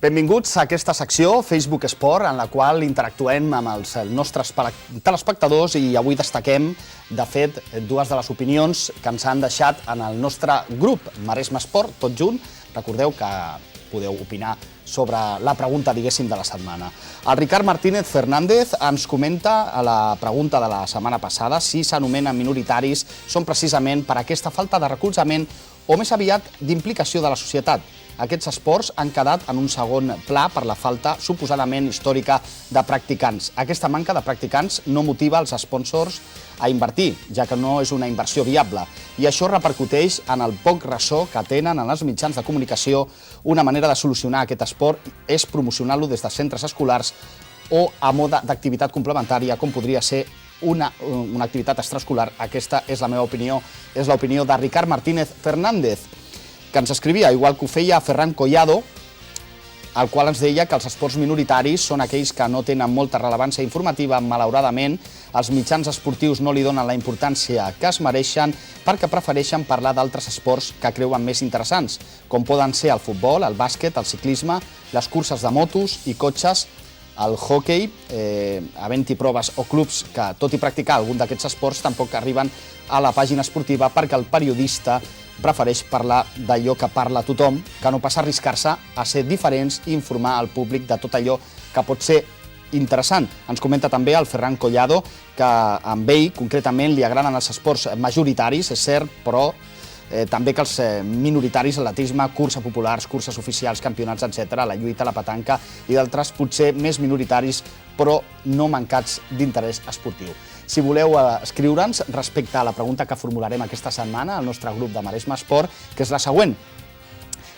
Benvinguts a aquesta secció Facebook Esport, en la qual interactuem amb els nostres telespectadors i avui destaquem, de fet, dues de les opinions que ens han deixat en el nostre grup Maresme Esport, tot junt. Recordeu que podeu opinar sobre la pregunta, diguéssim, de la setmana. El Ricard Martínez Fernández ens comenta a la pregunta de la setmana passada si s'anomenen minoritaris són precisament per aquesta falta de recolzament o més aviat d'implicació de la societat. Aquests esports han quedat en un segon pla per la falta suposadament històrica de practicants. Aquesta manca de practicants no motiva els sponsors a invertir, ja que no és una inversió viable. I això repercuteix en el poc ressò que tenen en els mitjans de comunicació. Una manera de solucionar aquest esport és promocionar-lo des de centres escolars o a mode d'activitat complementària, com podria ser una activitat extraescolar. Aquesta és la meva opinió, és l'opinió de Ricard Martínez Fernández, que ens escrivia, igual que ho feia Ferran Collado, el qual ens deia que els esports minoritaris són aquells que no tenen molta rellevància informativa. Malauradament, els mitjans esportius no li donen la importància que es mereixen perquè prefereixen parlar d'altres esports que creuen més interessants, com poden ser el futbol, el bàsquet, el ciclisme, les curses de motos i cotxes, el hoquei, havent-hi proves o clubs que, tot i practicar algun d'aquests esports, tampoc arriben a la pàgina esportiva perquè el periodista prefereix parlar d'allò que parla tothom, que no pas arriscar-se a ser diferents i informar al públic de tot allò que pot ser interessant. Ens comenta també el Ferran Collado que a ell, concretament, li agraden els esports majoritaris, és cert, però també que els minoritaris, atletisme, cursa populars, curses oficials, campionats, etc., la lluita, la petanca i d'altres potser més minoritaris, però no mancats d'interès esportiu. Si voleu escriure'ns respecte a la pregunta que formularem aquesta setmana al nostre grup de Maresme Esport, que és la següent.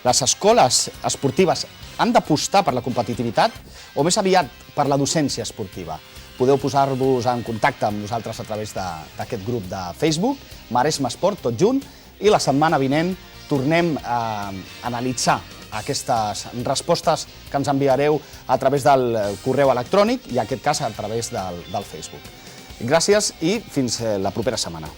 Les escoles esportives han d'apostar per la competitivitat o més aviat per la docència esportiva? Podeu posar-vos en contacte amb nosaltres a través d'aquest grup de Facebook, Maresme Esport, tot junt, i la setmana vinent tornem a analitzar aquestes respostes que ens enviareu a través del correu electrònic i, en aquest cas, a través del Facebook. Gràcies i fins la propera setmana.